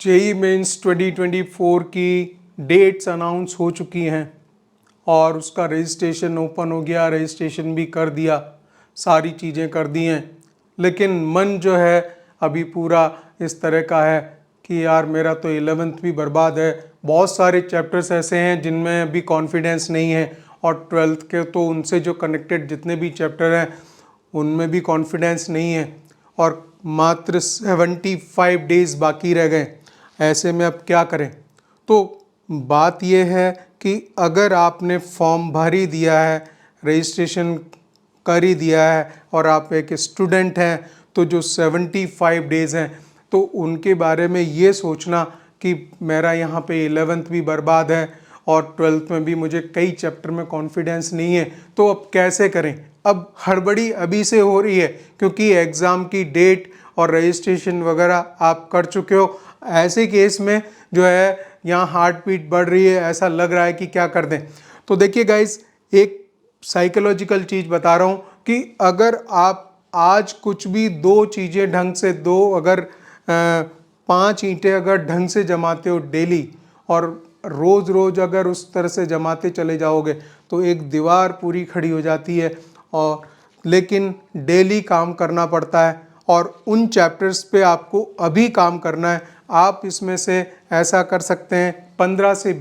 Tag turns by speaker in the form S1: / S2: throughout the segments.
S1: JEE mains 2024 की dates announce हो चुकी हैं और उसका रजिस्ट्रेशन ओपन हो गया, रजिस्ट्रेशन भी कर दिया, सारी चीज़ें कर दी हैं। लेकिन मन जो है अभी पूरा इस तरह का है कि यार मेरा तो 11th भी बर्बाद है। बहुत सारे चैप्टर्स ऐसे हैं जिनमें अभी कॉन्फिडेंस नहीं है और 12th के तो उनसे जो कनेक्टेड जितने भी चैप्टर हैं उनमें भी कॉन्फिडेंस नहीं है और मात्र 75 डेज बाकी रह गए। ऐसे में अब क्या करें? तो बात यह है कि अगर आपने फॉर्म भर ही दिया है, रजिस्ट्रेशन कर ही दिया है और आप एक स्टूडेंट हैं, तो जो 75 डेज़ हैं तो उनके बारे में ये सोचना कि मेरा यहाँ पे 11th भी बर्बाद है और 12th में भी मुझे कई चैप्टर में कॉन्फिडेंस नहीं है, तो अब कैसे करें? अब हड़बड़ी अभी से हो रही है क्योंकि एग्ज़ाम की डेट और रजिस्ट्रेशन वगैरह आप कर चुके हो। ऐसे केस में जो है यहाँ हार्ट बीट बढ़ रही है, ऐसा लग रहा है कि क्या कर दें। तो देखिए गाइस, एक साइकोलॉजिकल चीज़ बता रहा हूँ कि अगर आप आज कुछ भी दो चीज़ें ढंग से अगर 5 ईंटें अगर ढंग से जमाते हो डेली और रोज़ रोज़ अगर उस तरह से जमाते चले जाओगे तो एक दीवार पूरी खड़ी हो जाती है। और लेकिन डेली काम करना पड़ता है और उन चैप्टर्स पे आपको अभी काम करना है। आप इसमें से ऐसा कर सकते हैं 15 से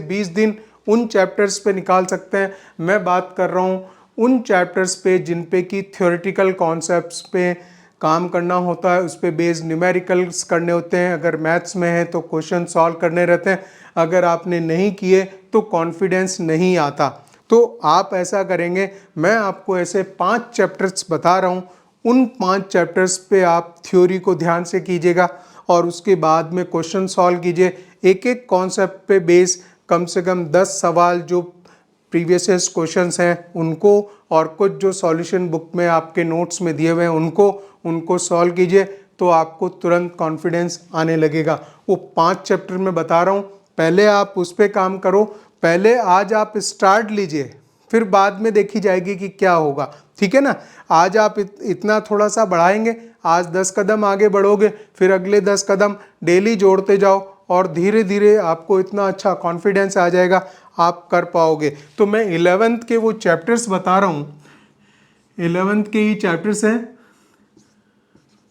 S1: 20 दिन उन चैप्टर्स पे निकाल सकते हैं। मैं बात कर रहा हूँ उन चैप्टर्स पे जिन पे कि थ्योरेटिकल कॉन्सेप्ट्स पे काम करना होता है, उस पे बेस्ड न्यूमेरिकल्स करने होते हैं। अगर मैथ्स में है तो क्वेश्चन सॉल्व करने रहते हैं। अगर आपने नहीं किए तो कॉन्फिडेंस नहीं आता। तो आप ऐसा करेंगे, मैं आपको ऐसे 5 चैप्टर्स बता रहा हूँ, उन 5 चैप्टर्स पे आप थ्योरी को ध्यान से कीजिएगा और उसके बाद में क्वेश्चन सॉल्व कीजिए। एक एक कॉन्सेप्ट पे बेस कम से कम 10 सवाल जो प्रीवियस क्वेश्चंस हैं उनको और कुछ जो सॉल्यूशन बुक में आपके नोट्स में दिए हुए हैं उनको सॉल्व कीजिए, तो आपको तुरंत कॉन्फिडेंस आने लगेगा। वो 5 चैप्टर मैं बता रहा हूँ, पहले आप उस पर काम करो। पहले आज आप स्टार्ट लीजिए, फिर बाद में देखी जाएगी कि क्या होगा, ठीक है ना। आज आप इतना थोड़ा सा बढ़ाएंगे, आज 10 कदम आगे बढ़ोगे, फिर अगले 10 कदम डेली जोड़ते जाओ और धीरे धीरे आपको इतना अच्छा कॉन्फिडेंस आ जाएगा, आप कर पाओगे। तो मैं 11th के वो चैप्टर्स बता रहा हूँ, 11th के ही चैप्टर्स हैं,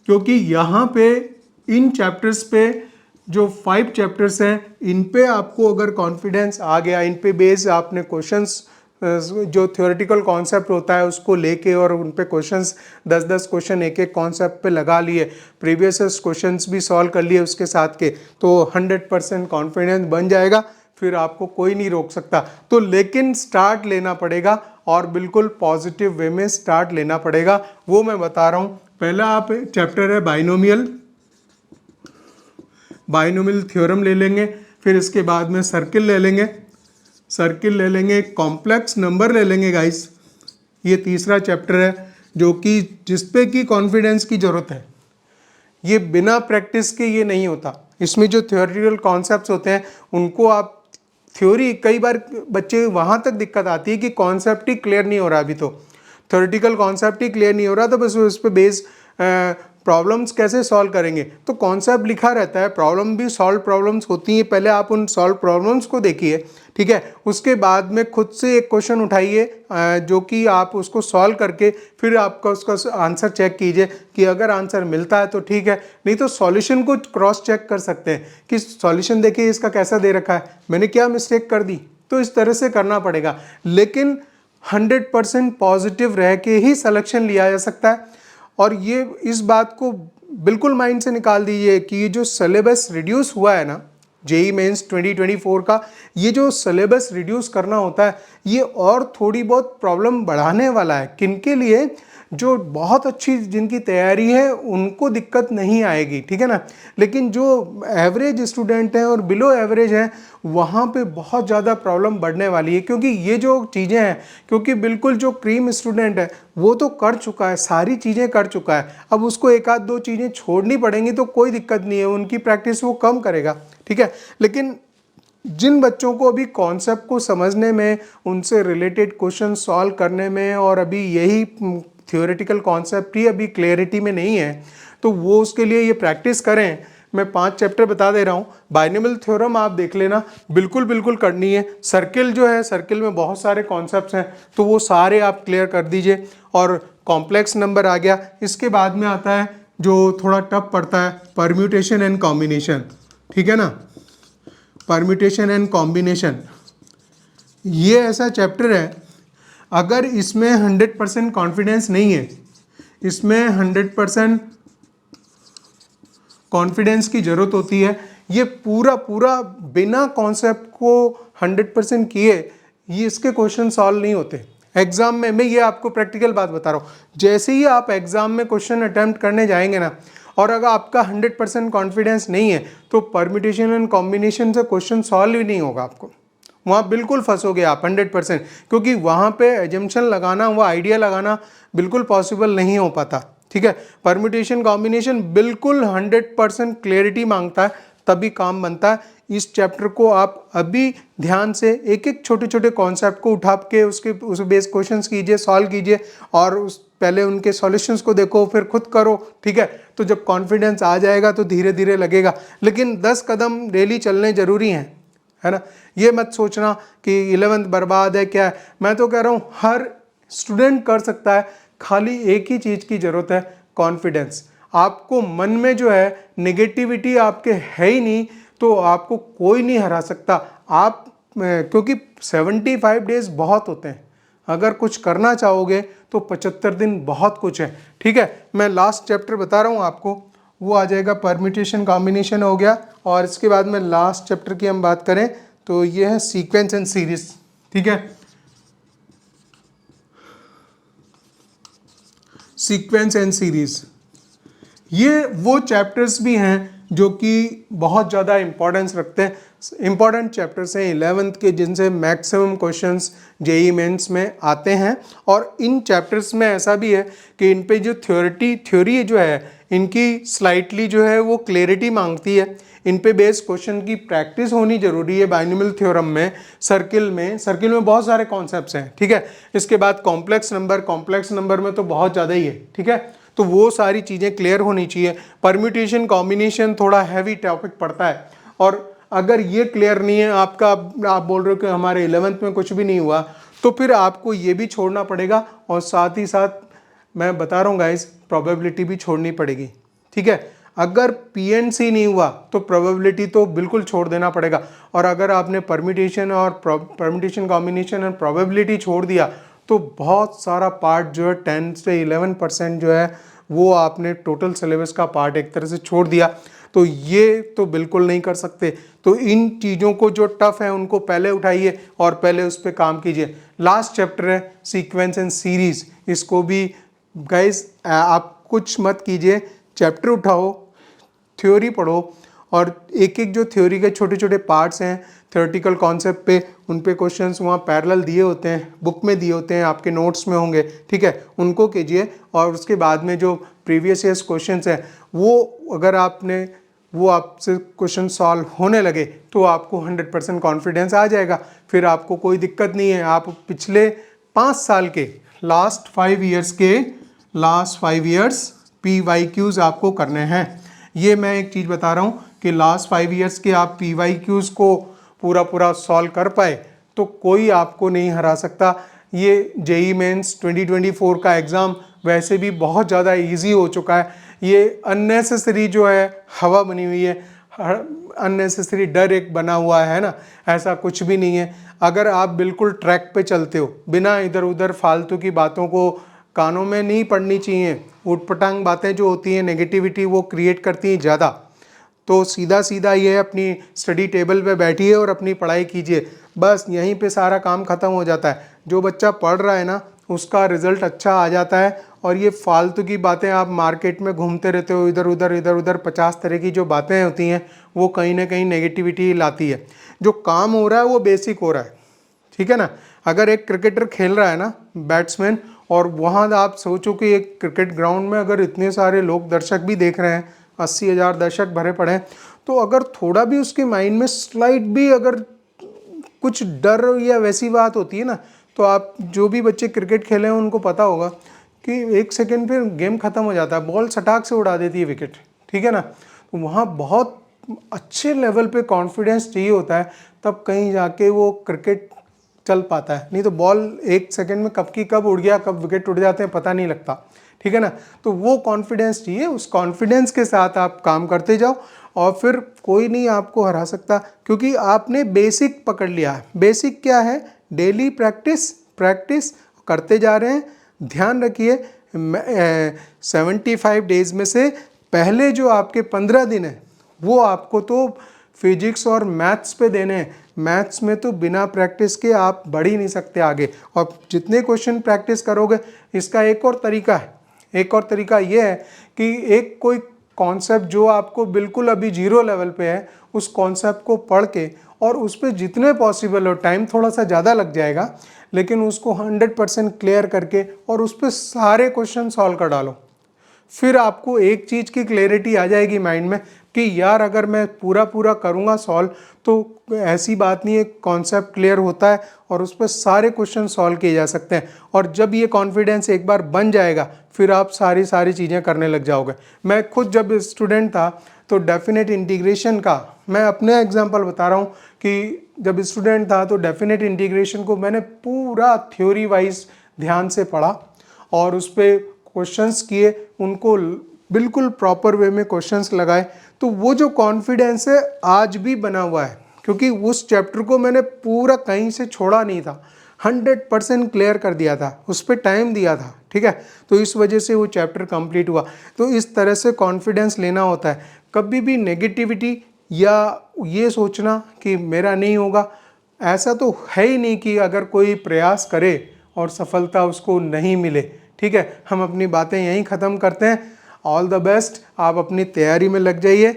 S1: क्योंकि यहाँ पे इन चैप्टर्स पे जो 5 चैप्टर्स हैं इन पे आपको अगर कॉन्फिडेंस आ गया, इन पे बेस आपने क्वेश्चंस जो थ्योरेटिकल कॉन्सेप्ट होता है उसको लेके और उन पे क्वेश्चंस 10-10 क्वेश्चन एक एक कॉन्सेप्ट पे लगा लिए, प्रीवियस क्वेश्चंस भी सॉल्व कर लिए उसके साथ के, तो 100% कॉन्फिडेंस बन जाएगा। फिर आपको कोई नहीं रोक सकता। तो लेकिन स्टार्ट लेना पड़ेगा और बिल्कुल पॉजिटिव वे में स्टार्ट लेना पड़ेगा, वो मैं बता रहा हूँ। पहला आप चैप्टर है बाइनोमियल थ्योरम ले लेंगे, फिर इसके बाद में सर्किल ले लेंगे, कॉम्प्लेक्स नंबर ले लेंगे गाइस। ये तीसरा चैप्टर है जो कि जिसपे की कॉन्फिडेंस की ज़रूरत है, ये बिना प्रैक्टिस के ये नहीं होता। इसमें जो थ्योरेटिकल कॉन्सेप्ट्स होते हैं उनको आप थ्योरी, कई बार बच्चे वहाँ तक दिक्कत आती है कि कॉन्सेप्ट ही क्लियर नहीं हो रहा, अभी तो थ्योरेटिकल कॉन्सेप्ट ही क्लियर नहीं हो रहा, तो बस उस पर बेस प्रॉब्लम्स कैसे सॉल्व करेंगे। तो कॉन्सेप्ट लिखा रहता है, प्रॉब्लम भी सॉल्व प्रॉब्लम्स होती हैं, पहले आप उन सॉल्व प्रॉब्लम्स को देखिए, ठीक है। उसके बाद में खुद से एक क्वेश्चन उठाइए जो कि आप उसको सॉल्व करके फिर आपका उसका आंसर चेक कीजिए कि अगर आंसर मिलता है तो ठीक है, नहीं तो सॉल्यूशन को क्रॉस चेक कर सकते हैं कि सॉल्यूशन देखिए इसका कैसा दे रखा है, मैंने क्या मिस्टेक कर दी। तो इस तरह से करना पड़ेगा, लेकिन 100% पॉजिटिव रह के ही सिलेक्शन लिया जा सकता है। और ये इस बात को बिल्कुल माइंड से निकाल दीजिए कि ये जो सिलेबस रिड्यूस हुआ है ना, जेई मेंस 2024 का, ये जो सिलेबस रिड्यूस करना होता है ये और थोड़ी बहुत प्रॉब्लम बढ़ाने वाला है। किनके लिए? जो बहुत अच्छी जिनकी तैयारी है उनको दिक्कत नहीं आएगी, ठीक है ना, लेकिन जो एवरेज स्टूडेंट हैं और बिलो एवरेज हैं वहाँ पे बहुत ज़्यादा प्रॉब्लम बढ़ने वाली है। क्योंकि ये जो चीज़ें हैं, क्योंकि बिल्कुल जो क्रीम स्टूडेंट है वो तो कर चुका है, सारी चीज़ें कर चुका है, अब उसको एक आध दो चीज़ें छोड़नी पड़ेंगी तो कोई दिक्कत नहीं है, उनकी प्रैक्टिस वो कम करेगा, ठीक है। लेकिन जिन बच्चों को अभी कॉन्सेप्ट को समझने में, उनसे रिलेटेड क्वेश्चन सॉल्व करने में और अभी यही थ्योरेटिकल कॉन्सेप्ट ही अभी क्लैरिटी में नहीं है, तो वो उसके लिए ये प्रैक्टिस करें। मैं 5 चैप्टर बता दे रहा हूँ। बाइनोमियल थ्योरम आप देख लेना, बिल्कुल बिल्कुल करनी है। सर्किल जो है, सर्किल में बहुत सारे कॉन्सेप्ट्स हैं, तो वो सारे आप क्लियर कर दीजिए। और कॉम्प्लेक्स नंबर आ गया। इसके बाद में आता है जो थोड़ा टफ पड़ता है, परम्यूटेशन एंड कॉम्बिनेशन, ठीक है ना। परम्यूटेशन एंड कॉम्बिनेशन, ये ऐसा चैप्टर है, अगर इसमें 100% कॉन्फिडेंस नहीं है, इसमें 100% कॉन्फिडेंस की ज़रूरत होती है। ये पूरा पूरा बिना कॉन्सेप्ट को 100% किए ये इसके क्वेश्चन सॉल्व नहीं होते एग्जाम में। मैं ये आपको प्रैक्टिकल बात बता रहा हूँ। जैसे ही आप एग्जाम में क्वेश्चन अटेम्प्ट करने जाएंगे ना, और अगर आपका 100% कॉन्फिडेंस नहीं है, तो परम्यूटेशन एंड कॉम्बिनेशन से क्वेश्चन सॉल्व ही नहीं होगा आपको। वहाँ बिल्कुल फंसोगे आप 100%, क्योंकि वहाँ पे एजम्पशन लगाना, वो आइडिया लगाना बिल्कुल पॉसिबल नहीं हो पाता, ठीक है। परम्यूटेशन कॉम्बिनेशन बिल्कुल 100% क्लियरिटी मांगता है, तभी काम बनता है। इस चैप्टर को आप अभी ध्यान से एक एक छोटे छोटे कॉन्सेप्ट को उठा के उस बेस क्वेश्चंस कीजिए, सॉल्व कीजिए, और पहले उनके सॉल्यूशंस को देखो, फिर खुद करो, ठीक है। तो जब कॉन्फिडेंस आ जाएगा तो धीरे धीरे लगेगा। लेकिन 10 कदम डेली चलने जरूरी हैं, है ना। ये मत सोचना कि 11th बर्बाद है क्या है। मैं तो कह रहा हूँ हर स्टूडेंट कर सकता है, खाली एक ही चीज़ की ज़रूरत है, कॉन्फिडेंस। आपको मन में जो है नेगेटिविटी आपके है ही नहीं, तो आपको कोई नहीं हरा सकता। आप क्योंकि 75 डेज बहुत होते हैं, अगर कुछ करना चाहोगे तो 75 दिन बहुत कुछ है, ठीक है। मैं लास्ट चैप्टर बता रहा हूँ आपको, वो आ जाएगा परम्यूटेशन कॉम्बिनेशन हो गया। और इसके बाद में लास्ट चैप्टर की हम बात करें तो ये है सीक्वेंस एंड सीरीज, ठीक है। सीक्वेंस एंड सीरीज, ये वो चैप्टर्स भी हैं जो कि बहुत ज़्यादा इंपॉर्टेंस रखते हैं। इंपॉर्टेंट चैप्टर्स हैं 11th के, जिनसे मैक्सिमम क्वेश्चंस जेई मेंस में आते हैं। और इन चैप्टर्स में ऐसा भी है कि इन पे जो थ्योरी जो है, इनकी स्लाइटली जो है वो क्लैरिटी मांगती है। इन पे बेस्ड क्वेश्चन की प्रैक्टिस होनी जरूरी है। बाइनोमियल थ्योरम में, सर्किल में बहुत सारे कॉन्सेप्ट्स हैं, ठीक है। इसके बाद कॉम्प्लेक्स नंबर में तो बहुत ज़्यादा ही है, ठीक है। तो वो सारी चीज़ें क्लियर होनी चाहिए। परम्यूटेशन कॉम्बिनेशन थोड़ा हैवी टॉपिक पड़ता है, और अगर ये क्लियर नहीं है आपका, आप बोल रहे हो कि हमारे 11th में कुछ भी नहीं हुआ, तो फिर आपको ये भी छोड़ना पड़ेगा। और साथ ही साथ मैं बता रहा हूँ गाइस, प्रोबेबिलिटी भी छोड़नी पड़ेगी, ठीक है। अगर पीएनसी नहीं हुआ तो प्रोबेबिलिटी तो बिल्कुल छोड़ देना पड़ेगा। और अगर आपने परम्यूटेशन कॉम्बिनेशन और प्रोबेबिलिटी छोड़ दिया, तो बहुत सारा पार्ट जो है 10 से 11% जो है वो आपने टोटल सिलेबस का पार्ट एक तरह से छोड़ दिया। तो ये तो बिल्कुल नहीं कर सकते। तो इन चीज़ों को जो टफ है उनको पहले उठाइए और पहले उस पर काम कीजिए। लास्ट चैप्टर है सीक्वेंस एंड सीरीज, इसको भी गाइस आप कुछ मत कीजिए, चैप्टर उठाओ, थ्योरी पढ़ो, और एक एक जो थ्योरी के छोटे छोटे पार्ट्स हैं थ्योरेटिकल कॉन्सेप्ट पे, उन पे क्वेश्चंस वहाँ पैरेलल दिए होते हैं, बुक में दिए होते हैं, आपके नोट्स में होंगे, ठीक है, उनको कीजिए। और उसके बाद में जो प्रीवियस ईयर्स क्वेश्चंस हैं वो अगर आपसे क्वेश्चन सॉल्व होने लगे तो आपको 100% कॉन्फिडेंस आ जाएगा। फिर आपको कोई दिक्कत नहीं है। आप पिछले 5 साल के लास्ट 5 ईयर्स PYQs आपको करने हैं। ये मैं एक चीज़ बता रहा हूँ कि लास्ट 5 ईयर्स के आप PYQs को पूरा सॉल्व कर पाए तो कोई आपको नहीं हरा सकता। ये जेई मेंस 2024 का एग्ज़ाम वैसे भी बहुत ज़्यादा इजी हो चुका है। ये अननेसेसरी जो है हवा बनी हुई है, अननेसेसरी डर एक बना हुआ है ना, ऐसा कुछ भी नहीं है। अगर आप बिल्कुल ट्रैक पे चलते हो, बिना इधर उधर फालतू की बातों को कानों में नहीं पड़नी चाहिए। उटपटांग बातें जो होती हैं, नेगेटिविटी वो क्रिएट करती हैं ज़्यादा। तो सीधा सीधा ये अपनी स्टडी टेबल पे बैठिए और अपनी पढ़ाई कीजिए, बस यहीं पे सारा काम ख़त्म हो जाता है। जो बच्चा पढ़ रहा है ना उसका रिजल्ट अच्छा आ जाता है। और ये फालतू की बातें, आप मार्केट में घूमते रहते हो इधर उधर 50 तरह की जो बातें होती हैं वो कहीं ना कहीं नेगेटिविटी लाती है। जो काम हो रहा है वो बेसिक हो रहा है, ठीक है ना। अगर एक क्रिकेटर खेल रहा है ना, बैट्समैन, और वहाँ आप सोचो कि एक क्रिकेट ग्राउंड में अगर इतने सारे लोग दर्शक भी देख रहे हैं, 80,000 दर्शक भरे पड़े हैं, तो अगर थोड़ा भी उसके माइंड में स्लाइट भी अगर कुछ डर या वैसी बात होती है ना, तो आप जो भी बच्चे क्रिकेट खेले हैं उनको पता होगा कि 1 सेकंड फिर गेम खत्म हो जाता है, बॉल सटाक से उड़ा देती है विकेट, ठीक है ना। तो वहाँ बहुत अच्छे लेवल पे कॉन्फिडेंस चाहिए होता है, तब कहीं जाके वो क्रिकेट चल पाता है। नहीं तो बॉल 1 सेकंड में कब की कब उड़ गया, कब विकेट उड़ जाते हैं पता नहीं लगता, ठीक है ना। तो वो कॉन्फिडेंस चाहिए, उस कॉन्फिडेंस के साथ आप काम करते जाओ और फिर कोई नहीं आपको हरा सकता, क्योंकि आपने बेसिक पकड़ लिया है। बेसिक क्या है? डेली प्रैक्टिस प्रैक्टिस करते जा रहे हैं। ध्यान रखिए 75 डेज में से पहले जो आपके 15 दिन है वो आपको तो फिजिक्स और मैथ्स पे देने हैं। मैथ्स में तो बिना प्रैक्टिस के आप बढ़ ही नहीं सकते आगे, और जितने क्वेश्चन प्रैक्टिस करोगे, इसका एक और तरीका है। एक और तरीका ये है कि एक कोई कॉन्सेप्ट जो आपको बिल्कुल अभी जीरो लेवल पे है, उस कॉन्सेप्ट को पढ़ के और उस पर जितने पॉसिबल हो, टाइम थोड़ा सा ज़्यादा लग जाएगा, लेकिन उसको 100% क्लियर करके और उस पर सारे क्वेश्चन सॉल्व कर डालो। फिर आपको एक चीज़ की क्लैरिटी आ जाएगी माइंड में कि यार अगर मैं पूरा पूरा करूँगा सॉल्व तो ऐसी बात नहीं है, कॉन्सेप्ट क्लियर होता है और उस पर सारे क्वेश्चन सॉल्व किए जा सकते हैं। और जब ये कॉन्फिडेंस एक बार बन जाएगा, फिर आप सारी चीज़ें करने लग जाओगे। मैं खुद जब स्टूडेंट था तो डेफिनेट इंटीग्रेशन का, मैं अपने एग्जांपल बता रहा हूँ कि जब स्टूडेंट था तो डेफिनेट इंटीग्रेशन को मैंने पूरा थ्योरी वाइज ध्यान से पढ़ा और उस पर क्वेश्चंस किए, उनको बिल्कुल प्रॉपर वे में क्वेश्चंस लगाए। तो वो जो कॉन्फिडेंस है आज भी बना हुआ है, क्योंकि उस चैप्टर को मैंने पूरा कहीं से छोड़ा नहीं था, 100% क्लियर कर दिया था, उस पर टाइम दिया था, ठीक है। तो इस वजह से वो चैप्टर कंप्लीट हुआ। तो इस तरह से कॉन्फिडेंस लेना होता है। कभी भी नेगेटिविटी या ये सोचना कि मेरा नहीं होगा, ऐसा तो है ही नहीं कि अगर कोई प्रयास करे और सफलता उसको नहीं मिले, ठीक है। हम अपनी बातें यहीं ख़त्म करते हैं। ऑल द बेस्ट, आप अपनी तैयारी में लग जाइए।